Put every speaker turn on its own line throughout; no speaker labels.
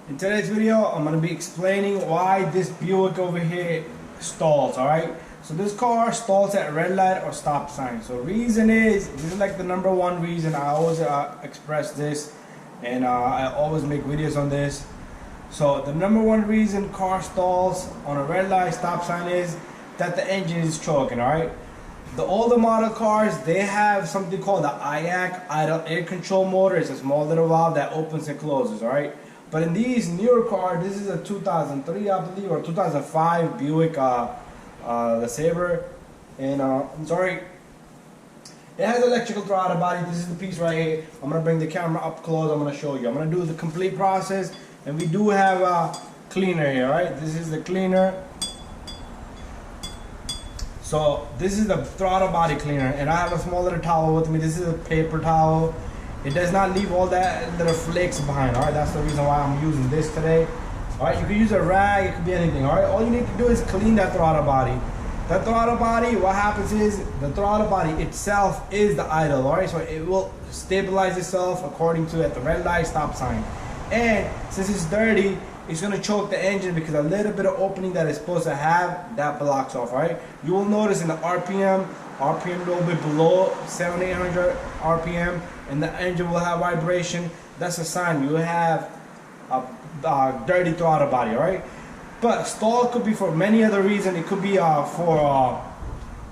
In today's video, I'm going to be explaining why this Buick over here stalls, alright? So this car stalls at red light or stop sign. So reason is, this is like the number one reason. I always express this, and I always make videos on this. So the number one reason car stalls on a red light stop sign is that the engine is choking, alright? The older model cars, they have something called the IAC, idle air control motor. It's a small little valve that opens and closes, alright? But in these newer cars, this is a 2003, I believe, or 2005 Buick LeSabre, and I'm sorry, it has electrical throttle body. This is the piece right here. I'm gonna bring the camera up close. I'm gonna show you. I'm gonna do the complete process, and we do have a cleaner here, right? This is the cleaner. So this is the throttle body cleaner, and I have a small little towel with me. This is a paper towel. It does not leave all that little flakes behind, all right? That's the reason why I'm using this today. All right, you can use a rag, it could be anything, all right? All you need to do is clean that throttle body. That throttle body, what happens is, the throttle body itself is the idle, all right? So it will stabilize itself according to at the red light stop sign. And since it's dirty, it's gonna choke the engine because a little bit of opening that it's supposed to have, that blocks off, right? You will notice in the RPM a little bit below 700-800 RPM, and the engine will have vibration. That's a sign you have a dirty throttle body, all right? But stall could be for many other reasons. It could be for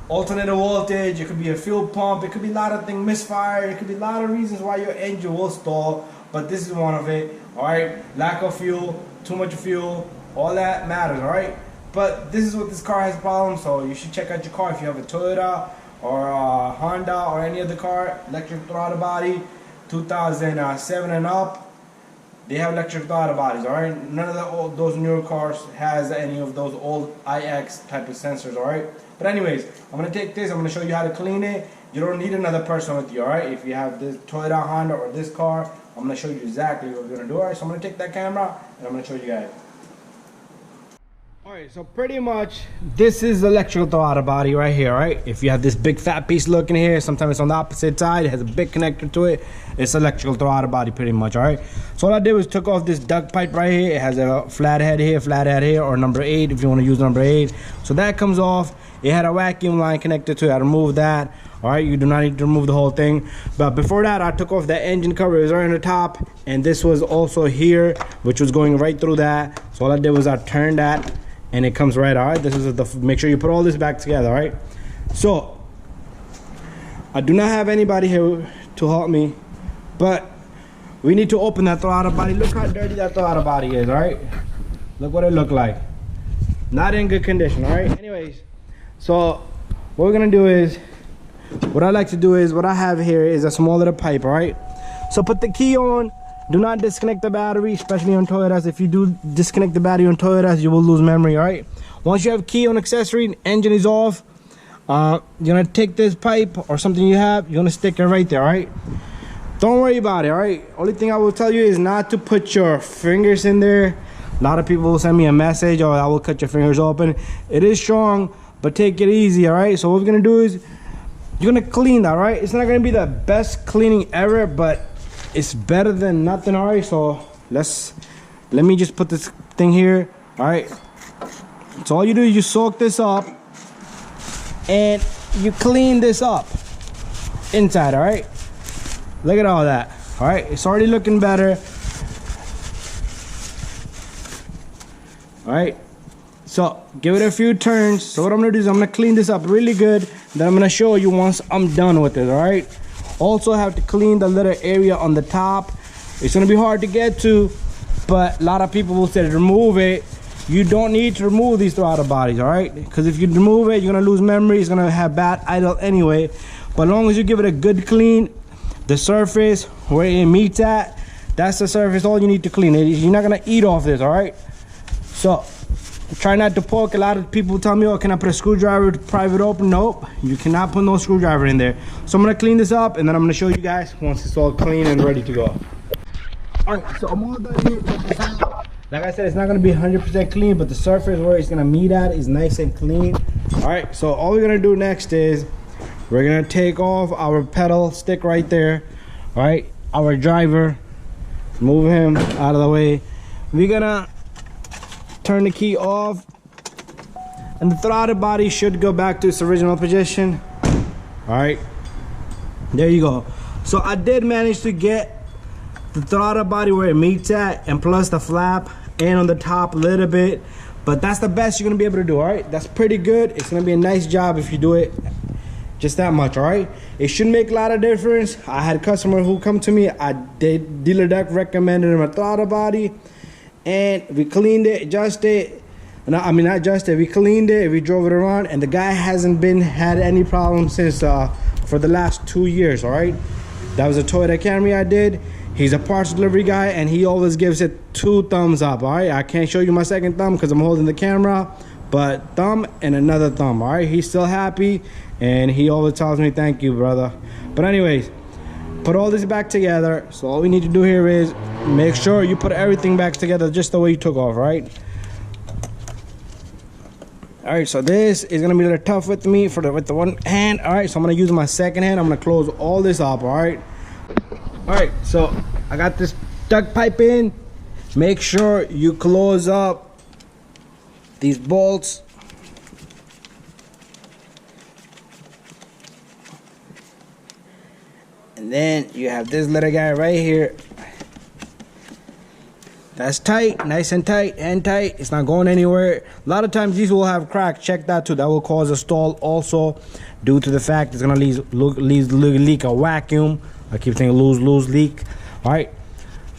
alternator voltage, it could be a fuel pump, it could be a lot of things, misfire, it could be a lot of reasons why your engine will stall, but this is one of it, all right? Lack of fuel, too much fuel, all that matters, all right? But this is what this car has problems, so you should check out your car. If you have a Toyota or a Honda or any other car, electric throttle body, 2007 and up, they have electric throttle bodies, all right? None of those newer cars has any of those old IX type of sensors, all right? But anyways, I'm gonna take this, I'm gonna show you how to clean it. You don't need another person with you, all right? If you have this Toyota, Honda, or this car, I'm gonna show you exactly what we're gonna do, all right? So I'm gonna take that camera and I'm gonna show you guys. Alright, so pretty much this is the electrical throttle body right here, right? If you have this big fat piece looking here, sometimes it's on the opposite side, it has a big connector to it. It's electrical throttle body pretty much, alright? So all I did was took off this duct pipe right here. It has a flat head here, or number 8 if you want to use number 8. So that comes off. It had a vacuum line connected to it. I removed that. Alright, you do not need to remove the whole thing. But before that, I took off that engine cover. It was right on the top. And this was also here, which was going right through that. So all I did was I turned that, and it comes right out. This is the, make sure you put all this back together, all right? So I do not have anybody here to help me, but we need to open that throttle body. Look how dirty that throttle body is, all right? Look what it looked like. Not in good condition, all right? Anyways, so what we're gonna do is, what I like to do is, what I have here is a small little pipe, all right? So put the key on. Do not disconnect the battery, especially on Toyotas. If you do disconnect the battery on Toyotas, you will lose memory, all right? Once you have key on accessory, engine is off, you're gonna take this pipe or something you have, you're gonna stick it right there, all right? Don't worry about it, all right? Only thing I will tell you is not to put your fingers in there. A lot of people will send me a message, or I will cut your fingers open. It is strong, but take it easy, all right? So what we're gonna do is, you're gonna clean that, all right? It's not gonna be the best cleaning ever, but it's better than nothing, all right? So let me just put this thing here, all right? So all you do is you soak this up and you clean this up inside, all right? Look at all that, all right? It's already looking better, all right? So give it a few turns. So what I'm gonna do is I'm gonna clean this up really good, then I'm gonna show you once I'm done with it, all right? Also have to clean the little area on the top. It's gonna be hard to get to, but a lot of people will say remove it. You don't need to remove these throttle bodies, all right? Because if you remove it, you're gonna lose memory. It's gonna have bad idle anyway. But as long as you give it a good clean, the surface where it meets at, that's the surface. All you need to clean it. You're not gonna eat off this, all right? So try not to poke. A lot of people tell me, oh, can I put a screwdriver to pry it open? Nope, you cannot put no screwdriver in there. So I'm gonna clean this up, and then I'm gonna show you guys once it's all clean and ready to go. All right, so I'm all done here. Like I said, it's not gonna be 100% clean, but the surface where it's gonna meet at is nice and clean. All right, so all we're gonna do next is we're gonna take off our pedal stick right there. All right, our driver, move him out of the way. we're gonna turn the key off, and the throttle body should go back to its original position. All right, there you go. So I did manage to get the throttle body where it meets at, and plus the flap and on the top a little bit, but that's the best you're gonna be able to do. All right, that's pretty good. It's gonna be a nice job if you do it just that much. All right, it shouldn't make a lot of difference. I had a customer who come to me, I did dealer deck recommended him a throttle body, and we cleaned it, adjusted, no, I mean not adjusted, we cleaned it, we drove it around, and the guy hasn't had any problems since for the last 2 years. All right, that was a Toyota Camry I did. He's a parts delivery guy, and he always gives it 2 thumbs up. All right, I can't show you my second thumb because I'm holding the camera, but thumb and another thumb. All right, he's still happy, and he always tells me thank you, brother. But anyways, put all this back together. So all we need to do here is make sure you put everything back together just the way you took off. Right. All right, so this is gonna be a little tough with me with the one hand. All right, so I'm gonna use my second hand. I'm gonna close all this up. All right. All right, so I got this duct pipe in. Make sure you close up these bolts. And then you have this little guy right here. That's tight, nice and tight, and tight. It's not going anywhere. A lot of times these will have cracks. Check that too. That will cause a stall also, due to the fact it's gonna leak a vacuum. I keep saying lose leak. All right,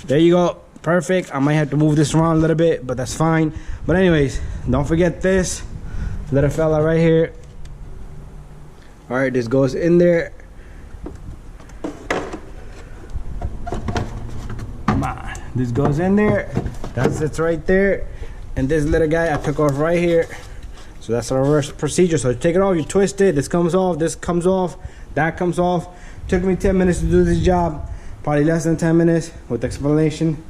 there you go. Perfect. I might have to move this around a little bit, but that's fine. But anyways, don't forget this little fella right here. All right, this goes in there. Come on, this goes in there. That sits right there. And this little guy I took off right here. So that's the reverse procedure. So you take it off, you twist it, this comes off, that comes off. Took me 10 minutes to do this job, probably less than 10 minutes with explanation.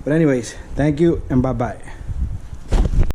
But anyways, thank you and bye-bye.